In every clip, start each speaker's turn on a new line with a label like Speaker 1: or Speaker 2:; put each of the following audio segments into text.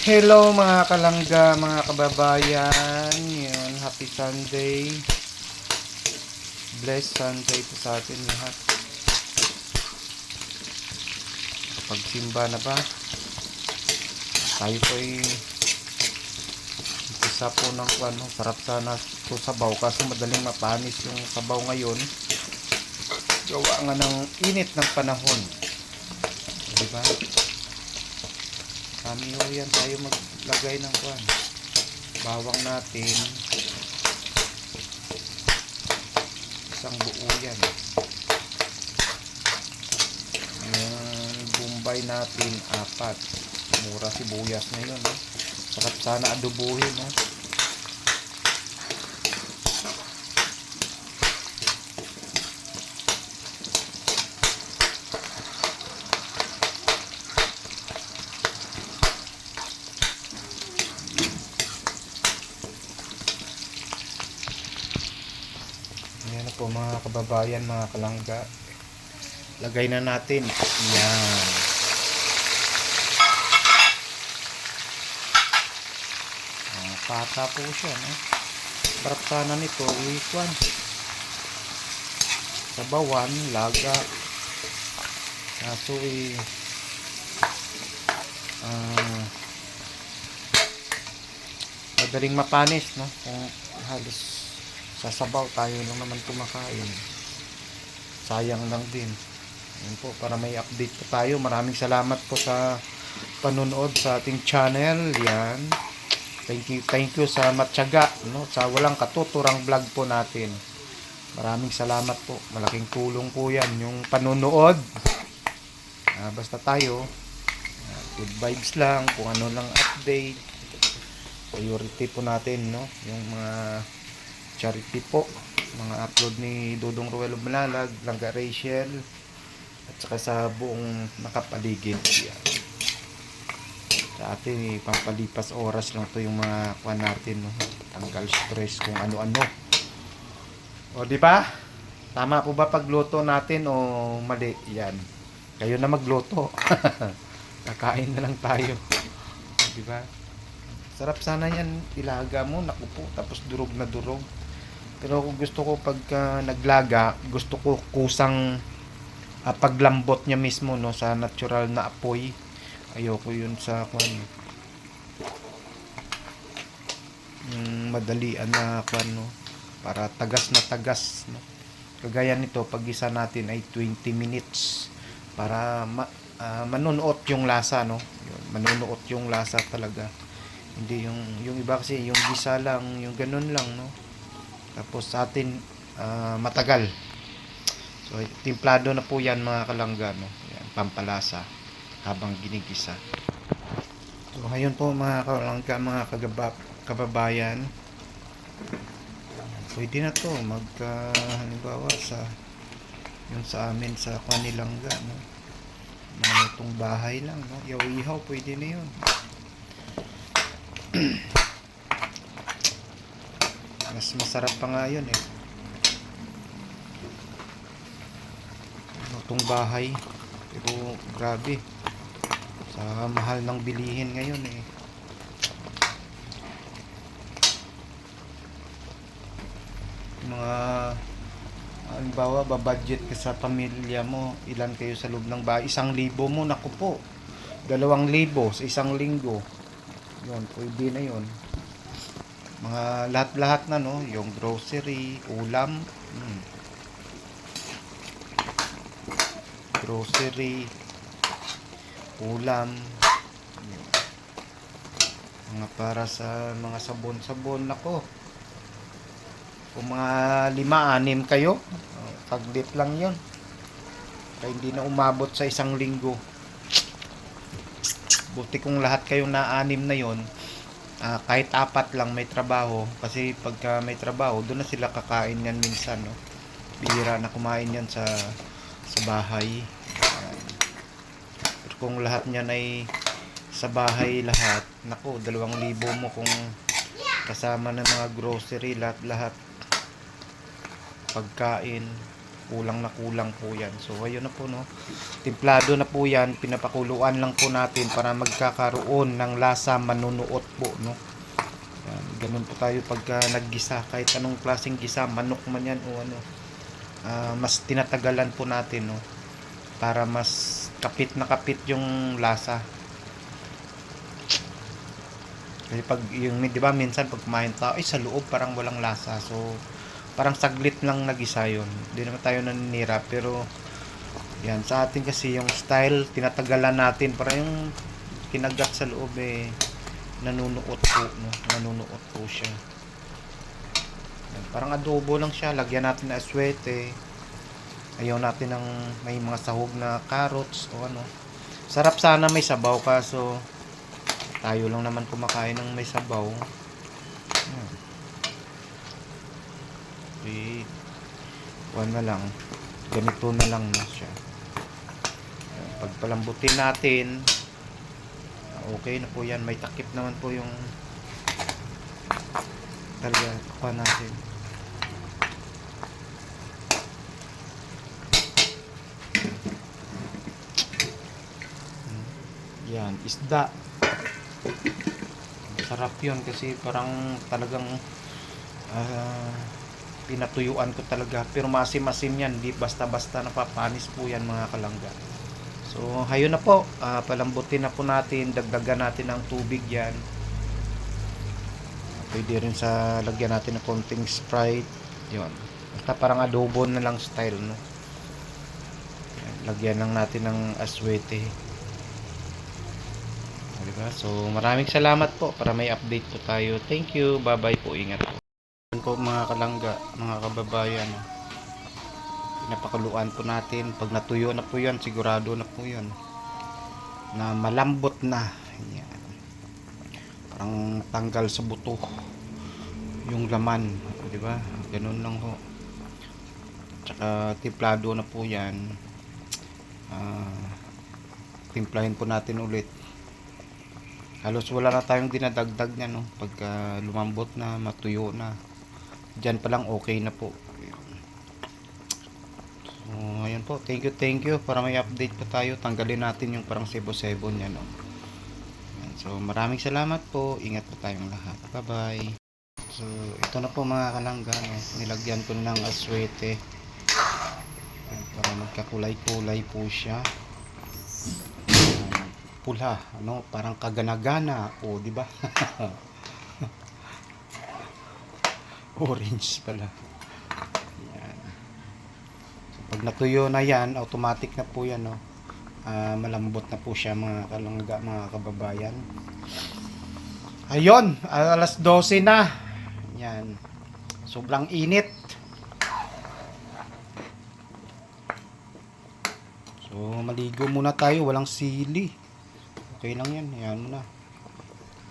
Speaker 1: Hello mga kalangga, mga kababayan. Yun, happy Sunday. Blessed Sunday po sa atin lahat. Pagsimba na ba? Tayo po ay isa po ng ano, sarap sana po sabaw kasi madaling mapanis yung sabaw ngayon. Gawa nga ng init ng panahon. Diba? Kami ho yan tayo maglagay ng kwan. Bawang natin. Isang buo yan. Yung Bombay natin, 4. Mura sibuyas na yun. Sarap sana adobuhin. Ayan po mga kababayan, mga kalangga. Lagay na natin. Yan. Pata po siya. Sarap sana nito. Ikwan. Sabawan, laga. Kaso madaling mapanis, no? Kung halos sasabaw tayo lang naman kumakain, sayang lang din. Yun po, para may update po tayo. Maraming salamat po sa panonood sa ating channel. Yan, thank you sa matyaga, no? Sa walang katuturang vlog po natin. Maraming salamat po, malaking tulong po yan yung panonood. Basta tayo good vibes lang, kung ano lang update. Priority po natin, no? Yung mga charity po, mga upload ni Dodong Ruelo Manalag, Langga Rachel, at saka sa buong nakapaligid. Yan. Sa atin, pampalipas oras lang to yung mga kuha natin, no? Tanggal stress kung ano-ano. O di ba? Tama po ba pagluto natin o mali? Yan. Kayo na magluto. Kakain na lang tayo. Di ba? Sarap sana yan, ilaga mo, naku po, tapos durog na durog. Pero kung gusto ko pagka naglaga, gusto ko kusang paglambot niya mismo, no, sa natural na apoy. Ayoko yun sa kwan, yung madalian na kwan, no, para tagas na tagas, no. Kagaya nito, pag isa natin ay 20 minutes para manunuot yung lasa, no. Manunuot yung lasa talaga. Hindi yung iba kasi yung gisa lang, yung ganun lang, no. Tapos sa atin matagal. So timplado na po yan mga kalangga, no. Yan, pampalasa habang ginigisa. So ngayon po mga kalangga, mga kababayan, pwede na to halimbawa yung sa amin sa Kanilangga, no. Mga itong bahay lang, no. Ihaw pwede na yun. Mas masarap pa nga yun itong bahay. Pero grabe, sa mahal ng bilihin ngayon mga halimbawa babudget ka sa pamilya mo, ilan kayo sa loob ng bahay, 1,000 mo, naku po, 2,000 sa isang linggo. Yun, pwede na yun. Mga lahat-lahat na, no, yung grocery, ulam, grocery, ulam, mga para sa mga sabon-sabon, nako. Kung mga 5-6 kayo, taglit lang yun. Kaya hindi na umabot sa isang linggo. Buti kung lahat kayong na-6 na yon, kahit 4 lang may trabaho, kasi pagka may trabaho doon na sila kakain yan minsan, no. Bihira na kumain yan sa bahay. Pero kung lahat niyan ay sa bahay lahat, nako, 2,000 mo kung kasama ng mga grocery, lahat pagkain, kulang na kulang po yan. So ayun na po, no, timplado na po yan, pinapakuluan lang po natin para magkakaroon ng lasa manunuot po, no. Yan, ganun po tayo pagka naggisa, kahit anong klaseng gisa, manok man yan o ano, mas tinatagalan po natin, no, para mas kapit na kapit yung lasa. Kasi pag yung, di ba, minsan pag kumain tao, sa loob parang walang lasa. So parang saglit lang nagisa yun. Hindi naman tayo naninira, pero yan, sa atin kasi yung style, tinatagalan natin para yung kinagat sa loob nanunuot po, no? Nanunuot po siya. Yan, parang adobo lang siya, lagyan natin ng aswete. Ayaw natin ng may mga sahog na carrots o ano. Sarap sana may sabaw, kaso tayo lang naman kumakain ng may sabaw. Yan. Okay. Na lang. Ganito na lang na siya. Pagpalambutin natin, okay na po yan. May takip naman po yung talaga pa natin. Yan, isda. Sarap yun kasi parang talagang pinatuyuan ko talaga, pero masim-masim yan, di basta-basta napapanis po yan mga kalangga. So hayun na po, palambutin na po natin, dagdagan natin ng tubig yan. Pwede rin sa lagyan natin ng konting Sprite, yun, basta parang adobo na lang style, no. Yan, lagyan lang natin ng aswete, diba? So maraming salamat po, para may update po tayo. Thank you, bye bye po, ingat po. Po mga kalangga, mga kababayan, pinapakuluan po natin. Pag natuyo na po yan, sigurado na po yan na malambot na. Yan, parang tanggal sa buto yung laman, di ba? Ganun lang ho. Tsaka timplado na po yan. Timplahin po natin ulit. Halos wala na tayong dinadagdag niya, no, pagka lumambot na, matuyo na, dyan pa lang okay na po. So ayun po, thank you, para may update pa tayo. Tanggalin natin yung parang sebo-sebo niya, no. So maraming salamat po, ingat po tayong lahat, bye bye. So ito na po mga kalangga, no, nilagyan ko ng aswete para magkakulay-kulay po siya. Pula, ano, parang kagana-gana, o di ba? Orange pala. Yan. So, pag natuyo na yan, automatic na po yan, no. Malambot na po siya mga kalangga, mga kababayan. Ayun, alas 12 na. Yan. Sobrang init. So maligo muna tayo, walang sili. Okay lang yan, yan muna.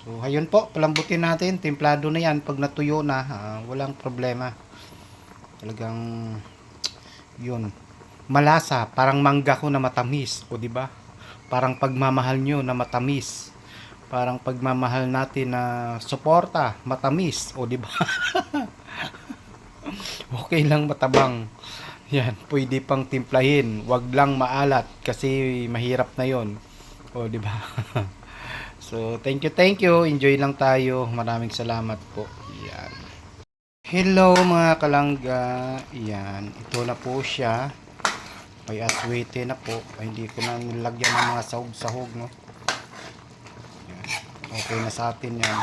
Speaker 1: So ayun po, palambutin natin, templado na yan. Pag natuyo na, walang problema. Talagang yun, malasa, parang mangga ko na matamis, o di ba? Parang pagmamahal nyo na matamis. Parang pagmamahal natin na suporta, matamis, o di ba? Okay lang matabang. Yan, pwede pang timplahin, wag lang maalat kasi mahirap na 'yon. O di ba? So, thank you. Enjoy lang tayo. Maraming salamat po. Yan. Hello mga kalangga. Yan, ito na po siya. May aswete na po. Ay, hindi ko na nilagyan ng mga sahog-sahog, no. Yan. Okay na sa atin yan.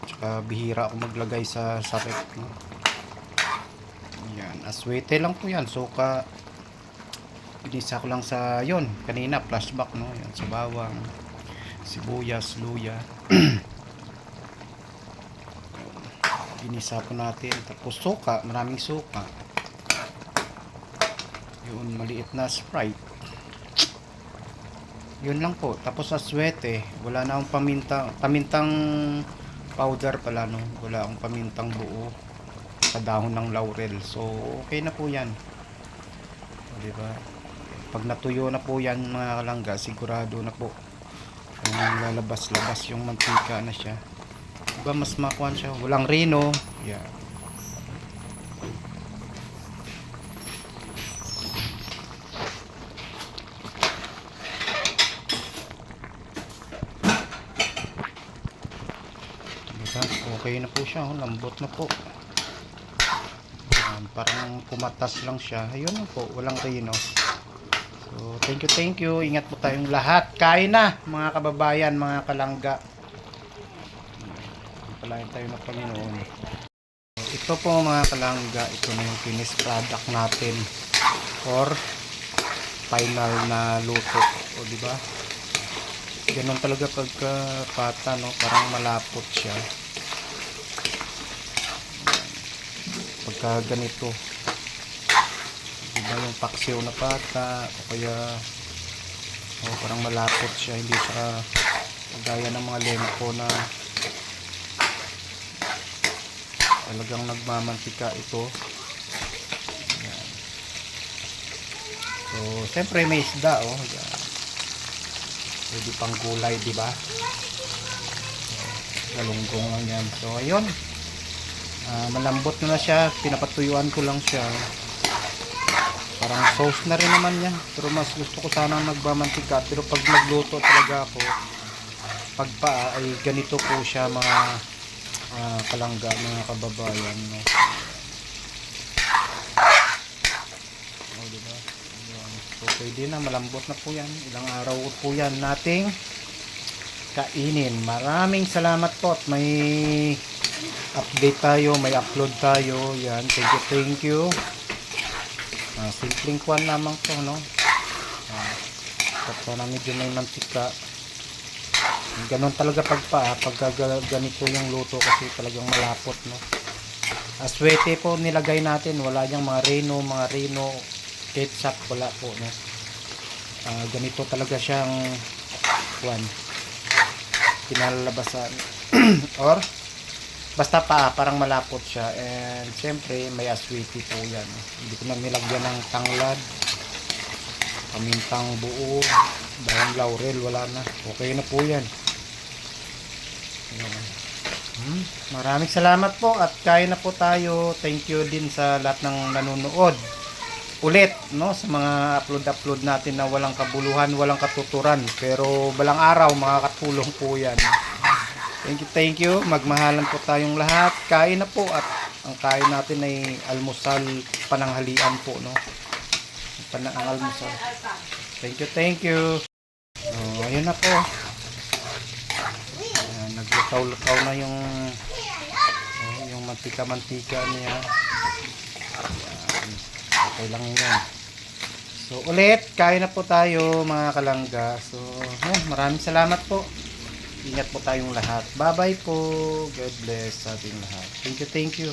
Speaker 1: Tsaka bihira ako maglagay sa sakit, no. Yan, aswete lang po yan. Suka, pinisa ko lang sa yon kanina, flashback, no. Yan, sa bawang, sibuyas, luya. Pinisa po natin. Tapos suka, maraming suka. Yun, maliit na Sprite. Yun lang po. Tapos aswete, wala na akong pamintang powder pala, no. Wala akong pamintang buo sa dahon ng laurel. So okay na po yan, diba? Pag natuyo na po yan mga kalangga, sigurado na po lalabas-labas yung mantika na siya, diba? Mas makuhan siya, walang rino. Yeah. Diba? Okay na po siya. Oh. Lambot na po. Parang pumatas lang siya. Ayun na po. Walang rino. So, thank you, thank you. Ingat po tayong lahat. Kain na, mga kababayan, mga kalangga. Palain tayo ng Panginoon. Ito po mga kalangga, ito na yung finished product natin or final na luto. O di ba? Ganun talaga pagka pata, no? Parang malapot siya. Pagka ganito. Diba yung paksiw na pata o kaya parang malapot siya, hindi siya gaya ng mga lengko na talagang nagmamantika ito. Ayan. So siyempre may isda pwede pang gulay, diba? Galunggong lang yan. So ayun, malambot na siya, pinapatuyuan ko lang siya. Parang sauce na rin naman niya. Pero mas gusto ko sana nagmamantika. Pero pag nagluto talaga ako, pagpaa ay ganito po siya mga kalangga, mga kababayan. No? Diba? So pwede na, malambot na po yan. Ilang araw po yan nating kainin. Maraming salamat po at may update tayo, may upload tayo. Yan, thank you. Simpleng kwan lamang to, no? Kapag na medyo may mantika, ganon talaga pag ganito yung luto kasi talagang malapot, no? Aswete po nilagay natin, wala yung mga reno, ketchup, wala po, no? Ganito talaga siyang kwan, pinalalabasan or basta parang malapot siya. And siyempre may aswiti po yan. Hindi ko na nilagyan ng tanglad, pamintang buo, bawang laurel, wala na. Okay na po yan. Maraming salamat po at kain na po tayo. Thank you din sa lahat ng nanonood ulit, no, sa mga upload natin na walang kabuluhan, walang katuturan, pero balang araw makakatulong po yan. Thank you. Magmahalan po tayong lahat. Kain na po at ang kain natin ay almusal, pananghalian po, no? Ang almusal. Thank you. Ayun na po. Naglutaw-lutaw na yung mantika niya. Okay lang yun. So ulit, kain na po tayo mga kalangga. So maraming salamat po. Ingat po tayong lahat. Bye-bye po. God bless sa ating lahat. Thank you.